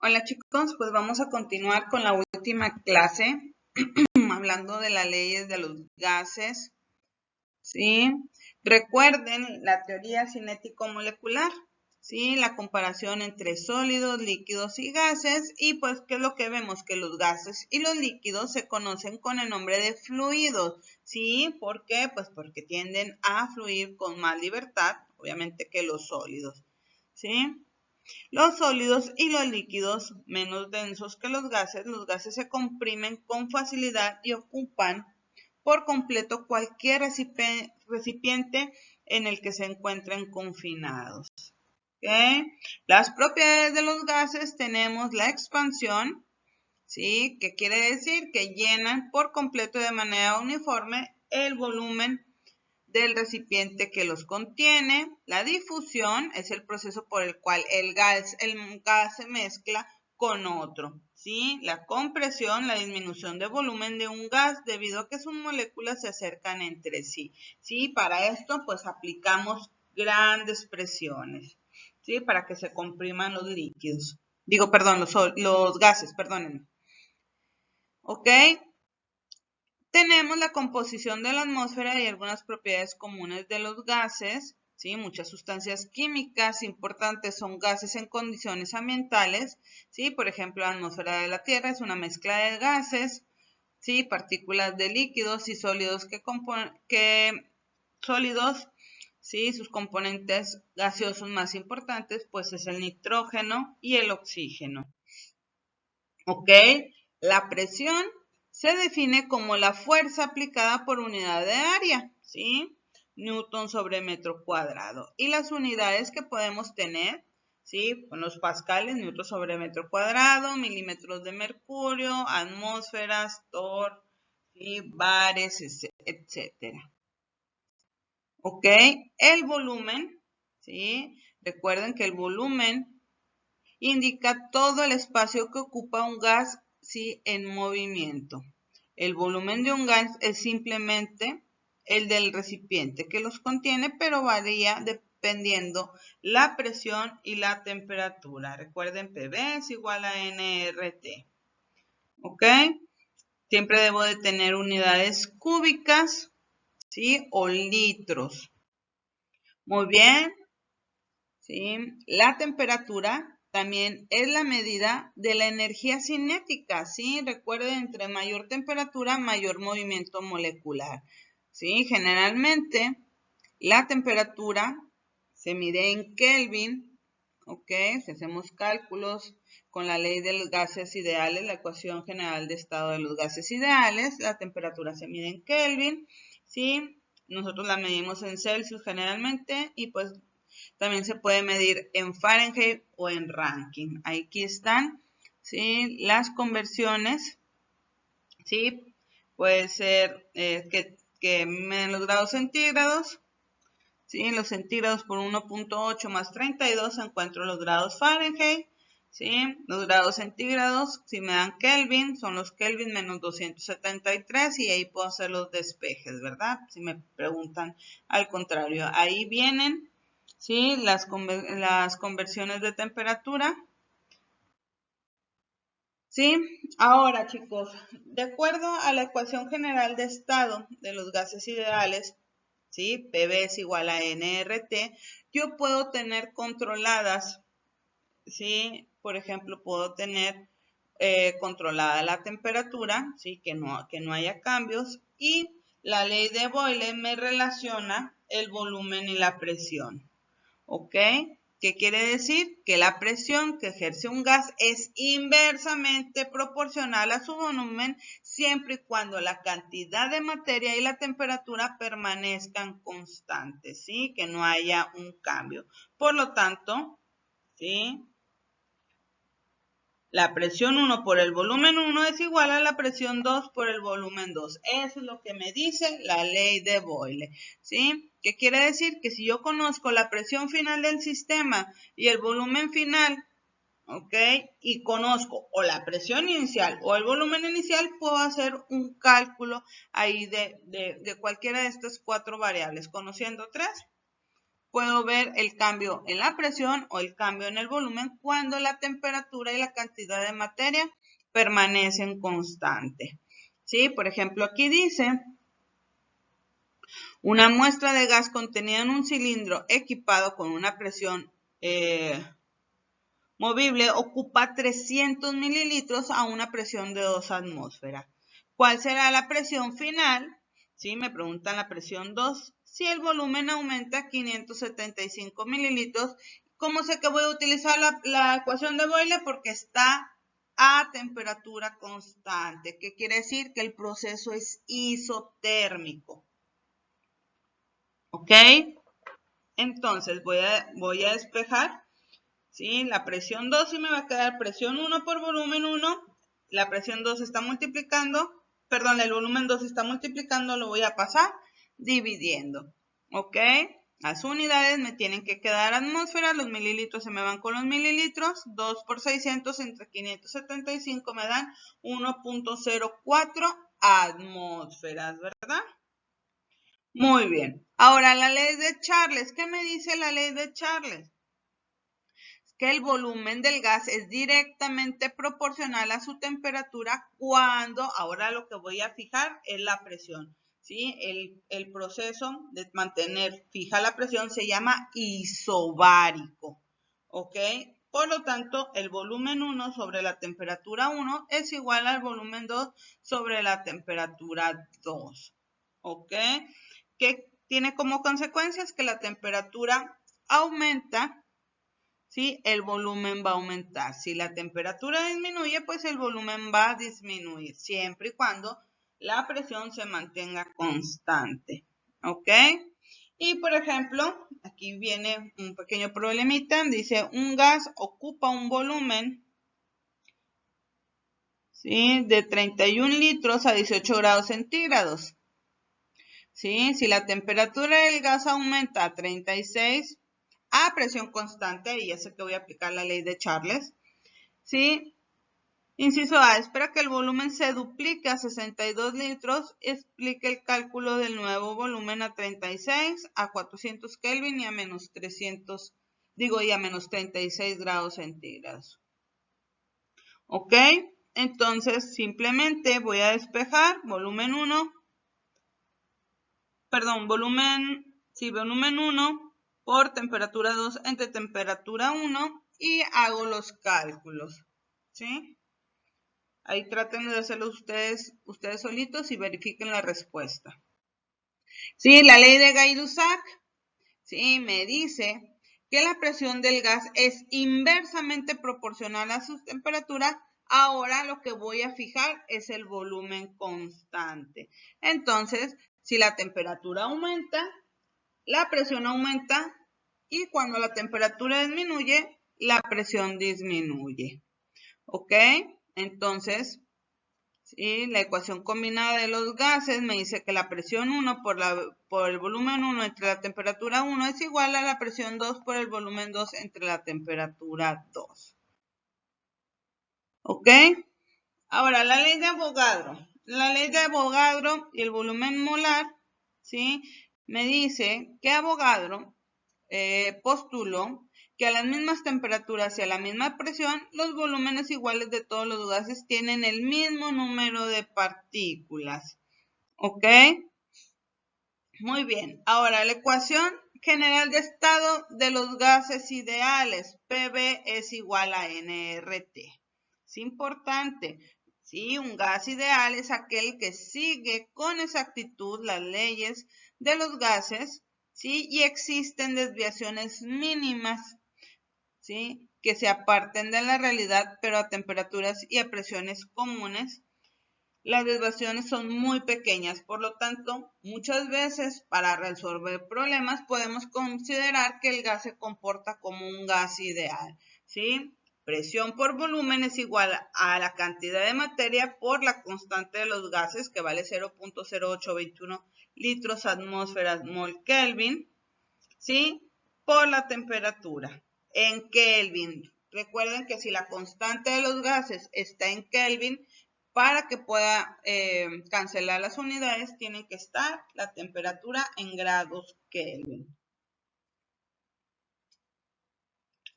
Hola chicos, pues vamos a continuar con la última clase, hablando de las leyes de los gases, ¿sí? Recuerden la teoría cinético-molecular, ¿sí? La comparación entre sólidos, líquidos y gases, y pues, ¿qué es lo que vemos? Que los gases y los líquidos se conocen con el nombre de fluidos, ¿sí? ¿Por qué? Pues porque tienden a fluir con más libertad, obviamente, que los sólidos, ¿sí? Los sólidos y los líquidos menos densos que los gases se comprimen con facilidad y ocupan por completo cualquier recipiente en el que se encuentren confinados. ¿Okay? Las propiedades de los gases tenemos la expansión, ¿sí? Que quiere decir que llenan por completo de manera uniforme el volumen del recipiente que los contiene. La difusión es el proceso por el cual el gas se mezcla con otro, ¿sí? La compresión, la disminución de volumen de un gas debido a que sus moléculas se acercan entre sí, ¿sí? Para esto, pues aplicamos grandes presiones, ¿sí? Para que se compriman los líquidos. Digo, perdón, los gases, perdónenme. ¿Ok? Tenemos la composición de la atmósfera y algunas propiedades comunes de los gases, ¿sí? Muchas sustancias químicas importantes son gases en condiciones ambientales, ¿sí? Por ejemplo, la atmósfera de la Tierra es una mezcla de gases, ¿sí? Partículas de líquidos y sólidos sólidos, ¿sí? Sus componentes gaseosos más importantes, pues es el nitrógeno y el oxígeno. ¿Ok? La presión se define como la fuerza aplicada por unidad de área, ¿sí? Newton sobre metro cuadrado. Y las unidades que podemos tener, ¿sí? Con los pascales, newton sobre metro cuadrado, milímetros de mercurio, atmósferas, torr, ¿sí? Bares, etcétera. ¿Ok? El volumen, ¿sí? Recuerden que el volumen indica todo el espacio que ocupa un gas, ¿sí? En movimiento. El volumen de un gas es simplemente el del recipiente que los contiene, pero varía dependiendo la presión y la temperatura. Recuerden, PV es igual a nRT. ¿Ok? Siempre debo de tener unidades cúbicas, ¿sí? O litros. Muy bien. ¿Sí? La temperatura también es la medida de la energía cinética, ¿sí? Recuerden, entre mayor temperatura, mayor movimiento molecular, ¿sí? Generalmente, la temperatura se mide en Kelvin, ¿ok? Si hacemos cálculos con la ley de los gases ideales, la ecuación general de estado de los gases ideales, la temperatura se mide en Kelvin, ¿sí? Nosotros la medimos en Celsius generalmente y pues también se puede medir en Fahrenheit o en Rankine. Aquí están, ¿sí? Las conversiones, ¿sí? Puede ser que miden los grados centígrados, ¿sí? Los centígrados por 1.8 más 32 encuentro los grados Fahrenheit, ¿sí? Los grados centígrados, si me dan Kelvin, son los Kelvin menos 273 y ahí puedo hacer los despejes, ¿verdad? Si me preguntan al contrario, ahí vienen, ¿sí? Las conversiones de temperatura, ¿sí? Ahora, chicos, de acuerdo a la ecuación general de estado de los gases ideales, ¿sí? PV es igual a nRT, yo puedo tener controladas, ¿sí? Por ejemplo, puedo tener controlada la temperatura, ¿sí? Que no haya cambios, y la ley de Boyle me relaciona el volumen y la presión, ¿ok? ¿Qué quiere decir? Que la presión que ejerce un gas es inversamente proporcional a su volumen siempre y cuando la cantidad de materia y la temperatura permanezcan constantes, ¿sí? Que no haya un cambio. Por lo tanto, ¿sí? La presión 1 por el volumen 1 es igual a la presión 2 por el volumen 2. Eso es lo que me dice la ley de Boyle, ¿sí? ¿Qué quiere decir? Que si yo conozco la presión final del sistema y el volumen final, ¿ok? Y conozco o la presión inicial o el volumen inicial, puedo hacer un cálculo ahí de cualquiera de estas cuatro variables, conociendo tres. puedo ver el cambio en la presión o el cambio en el volumen cuando la temperatura y la cantidad de materia permanecen constantes. ¿Sí? Por ejemplo, aquí dice, una muestra de gas contenida en un cilindro equipado con una presión movible ocupa 300 mililitros a una presión de 2 atmósferas. ¿Cuál será la presión final? ¿Sí? Me preguntan la presión 2. Si el volumen aumenta a 575 mililitros, ¿cómo sé que voy a utilizar la ecuación de Boyle? Porque está a temperatura constante. ¿Qué quiere decir? Que el proceso es isotérmico. ¿Ok? Entonces voy a despejar. ¿Sí? La presión 2 y me va a quedar presión 1 por volumen 1. La presión 2 está multiplicando, perdón, el volumen 2 está multiplicando, lo voy a pasar dividiendo. ¿Ok? Las unidades me tienen que quedar atmósferas, los mililitros se me van con los mililitros. 2 por 600 entre 575 me dan 1.04 atmósferas, ¿verdad? Muy bien. Ahora la ley de Charles. ¿Qué me dice la ley de Charles? Que el volumen del gas es directamente proporcional a su temperatura cuando, ahora lo que voy a fijar es la presión. ¿Sí? El proceso de mantener fija la presión se llama isobárico. ¿Ok? Por lo tanto, el volumen 1 sobre la temperatura 1 es igual al volumen 2 sobre la temperatura 2. ¿Ok? ¿Qué tiene como consecuencias? Que la temperatura aumenta, ¿sí? El volumen va a aumentar. Si la temperatura disminuye, pues el volumen va a disminuir, siempre y cuando la presión se mantenga constante. ¿Ok? Y por ejemplo, aquí viene un pequeño problemita. Dice, un gas ocupa un volumen, ¿sí?, de 31 litros a 18 grados centígrados. ¿Sí? Si la temperatura del gas aumenta a 36 a presión constante, y ya sé que voy a aplicar la ley de Charles, ¿sí? Inciso A, espera que el volumen se duplique a 62 litros, explique el cálculo del nuevo volumen a 36, a 400 Kelvin y a menos 300, y a menos 36 grados centígrados. ¿Ok? Entonces, simplemente voy a despejar volumen 1, volumen 1 por temperatura 2 entre temperatura 1 y hago los cálculos, ¿sí? Ahí traten de hacerlo ustedes solitos y verifiquen la respuesta. Sí, la ley de Gay-Lussac, sí, me dice que la presión del gas es inversamente proporcional a su temperatura. Ahora lo que voy a fijar es el volumen constante. Entonces, si la temperatura aumenta, la presión aumenta, y cuando la temperatura disminuye, la presión disminuye. ¿Ok? Entonces, ¿sí?, la ecuación combinada de los gases me dice que la presión 1 por el volumen 1 entre la temperatura 1 es igual a la presión 2 por el volumen 2 entre la temperatura 2. ¿Ok? Ahora, la ley de Avogadro. La ley de Avogadro y el volumen molar, ¿sí?, me dice que Avogadro postuló que a las mismas temperaturas y a la misma presión, los volúmenes iguales de todos los gases tienen el mismo número de partículas. ¿Ok? Muy bien. Ahora, la ecuación general de estado de los gases ideales. PV es igual a nRT. Es importante. Sí, un gas ideal es aquel que sigue con exactitud las leyes de los gases, ¿sí?, y existen desviaciones mínimas, ¿sí?, que se aparten de la realidad, pero a temperaturas y a presiones comunes las desviaciones son muy pequeñas. Por lo tanto, muchas veces para resolver problemas podemos considerar que el gas se comporta como un gas ideal, ¿sí? Presión por volumen es igual a la cantidad de materia por la constante de los gases, que vale 0.0821 litros atmósferas mol Kelvin, ¿sí?, por la temperatura en Kelvin. Recuerden que si la constante de los gases está en Kelvin, para que pueda cancelar las unidades, tiene que estar la temperatura en grados Kelvin.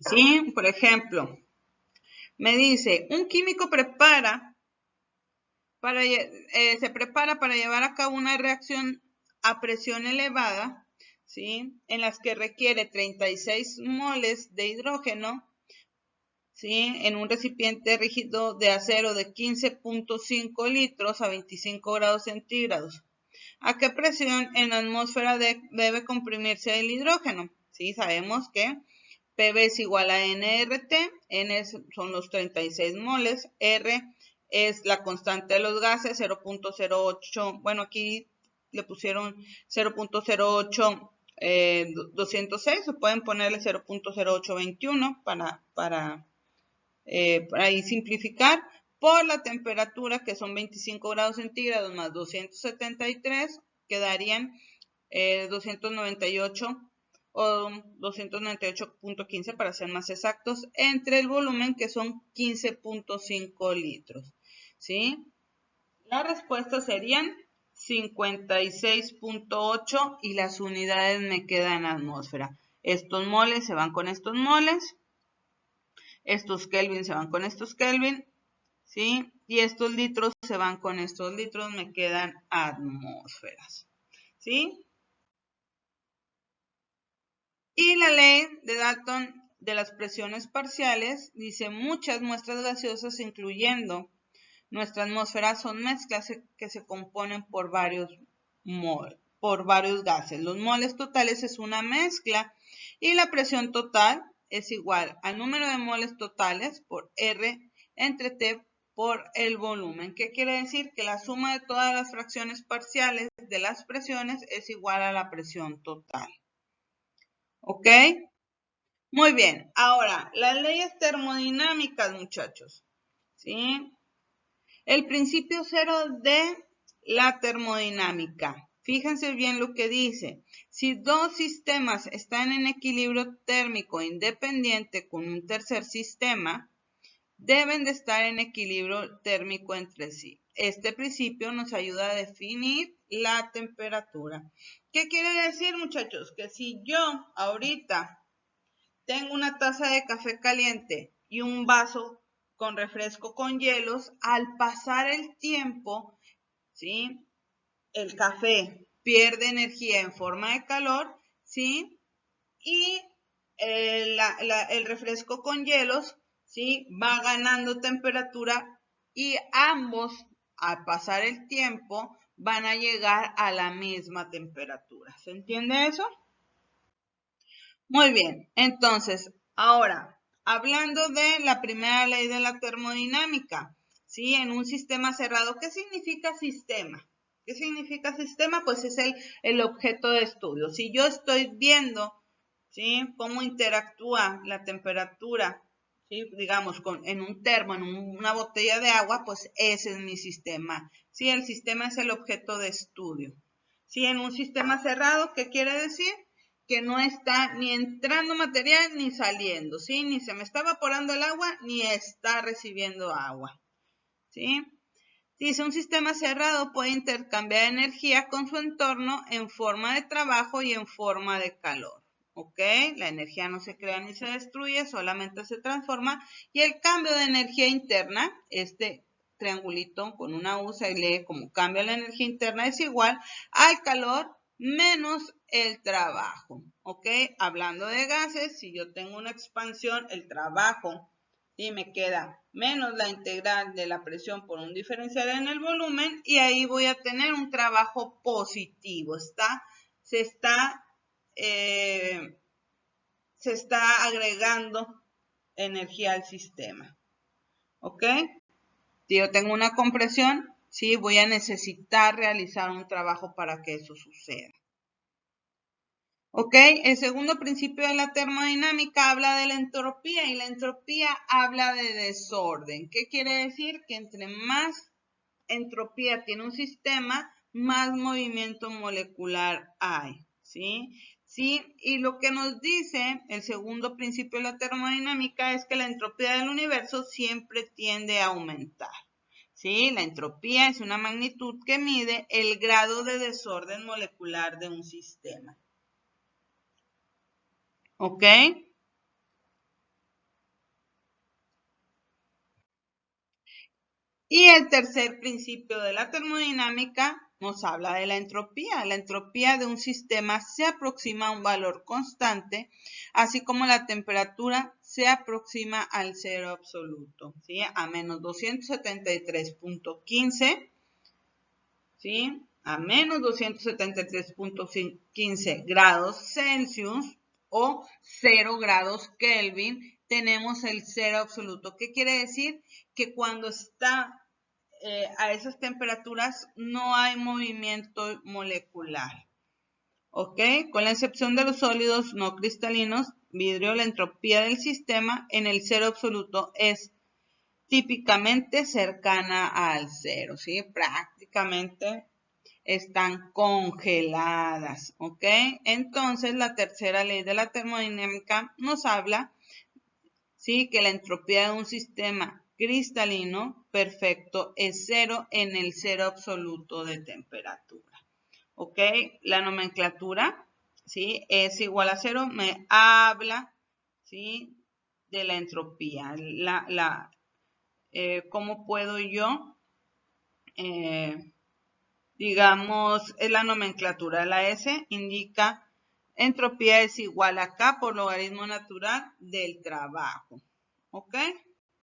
¿Sí? Por ejemplo, me dice, un químico se prepara para llevar a cabo una reacción a presión elevada, ¿sí? En las que requiere 36 moles de hidrógeno, ¿sí? En un recipiente rígido de acero de 15.5 litros a 25 grados centígrados. ¿A qué presión en la atmósfera debe comprimirse el hidrógeno? ¿Sí? Sabemos que PV es igual a nRT, N son los 36 moles, R es la constante de los gases, 0.08, bueno, aquí le pusieron 0.08 206, o pueden ponerle 0.0821 para ahí simplificar, por la temperatura, que son 25 grados centígrados más 273, quedarían 298 o 298.15 para ser más exactos, entre el volumen, que son 15.5 litros. ¿Sí? La respuesta serían 56.8 y las unidades me quedan en atmósfera. Estos moles se van con estos moles, estos Kelvin se van con estos Kelvin, ¿sí? Y estos litros se van con estos litros, me quedan atmósferas, ¿sí? Y la ley de Dalton de las presiones parciales dice: muchas muestras gaseosas, incluyendo nuestra atmósfera, son mezclas que se componen por varios gases. Los moles totales es una mezcla y la presión total es igual al número de moles totales por R entre T por el volumen. ¿Qué quiere decir? Que la suma de todas las fracciones parciales de las presiones es igual a la presión total. ¿Ok? Muy bien. Ahora, las leyes termodinámicas, muchachos. ¿Sí? El principio cero de la termodinámica. Fíjense bien lo que dice. Si dos sistemas están en equilibrio térmico independiente con un tercer sistema, deben de estar en equilibrio térmico entre sí. Este principio nos ayuda a definir la temperatura. ¿Qué quiere decir, muchachos? Que si yo ahorita tengo una taza de café caliente y un vaso con refresco con hielos, al pasar el tiempo, ¿sí? El café pierde energía en forma de calor, ¿sí? Y el refresco con hielos, ¿sí? Va ganando temperatura y ambos, al pasar el tiempo, van a llegar a la misma temperatura. ¿Se entiende eso? Muy bien, entonces, ahora, hablando de la primera ley de la termodinámica, ¿sí? En un sistema cerrado, ¿qué significa sistema? ¿Qué significa sistema? Pues es el objeto de estudio. Si yo estoy viendo, ¿sí? Cómo interactúa la temperatura, ¿sí? Digamos, en un termo, en una botella de agua, pues ese es mi sistema. ¿Sí? El sistema es el objeto de estudio. ¿Sí? En un sistema cerrado, ¿qué quiere decir? Que no está ni entrando material ni saliendo, ¿sí? Ni se me está evaporando el agua ni está recibiendo agua, ¿sí? Dice, un sistema cerrado puede intercambiar energía con su entorno en forma de trabajo y en forma de calor, ¿ok? La energía no se crea ni se destruye, solamente se transforma, y el cambio de energía interna, este triangulito con una U se lee como cambio de la energía interna, es igual al calor menos el trabajo, ¿ok? Hablando de gases, si yo tengo una expansión, el trabajo, y me queda menos la integral de la presión por un diferencial en el volumen, y ahí voy a tener un trabajo positivo. Se está agregando energía al sistema. ¿Ok? Si yo tengo una compresión, sí, voy a necesitar realizar un trabajo para que eso suceda. ¿Ok? El segundo principio de la termodinámica habla de la entropía, y la entropía habla de desorden. ¿Qué quiere decir? Que entre más entropía tiene un sistema, más movimiento molecular hay, ¿sí? ¿Sí? Y lo que nos dice el segundo principio de la termodinámica es que la entropía del universo siempre tiende a aumentar, ¿sí? La entropía es una magnitud que mide el grado de desorden molecular de un sistema. ¿Ok? Y el tercer principio de la termodinámica nos habla de la entropía. La entropía de un sistema se aproxima a un valor constante, así como la temperatura se aproxima al cero absoluto, ¿sí? A menos 273.15, ¿sí? A menos 273.15 grados Celsius o 0 grados Kelvin, tenemos el cero absoluto. ¿Qué quiere decir? Que cuando está a esas temperaturas no hay movimiento molecular. ¿Ok? Con la excepción de los sólidos no cristalinos, vidrio, la entropía del sistema en el cero absoluto es típicamente cercana al cero, ¿sí? Prácticamente están congeladas, ¿ok? Entonces, la tercera ley de la termodinámica nos habla, ¿sí? Que la entropía de un sistema cristalino perfecto es cero en el cero absoluto de temperatura, ¿ok? La nomenclatura, ¿sí? Es igual a cero, me habla, ¿sí? De la entropía, ¿cómo puedo yo, digamos, es la nomenclatura? La S indica entropía es igual a K por logaritmo natural del trabajo. ¿Ok?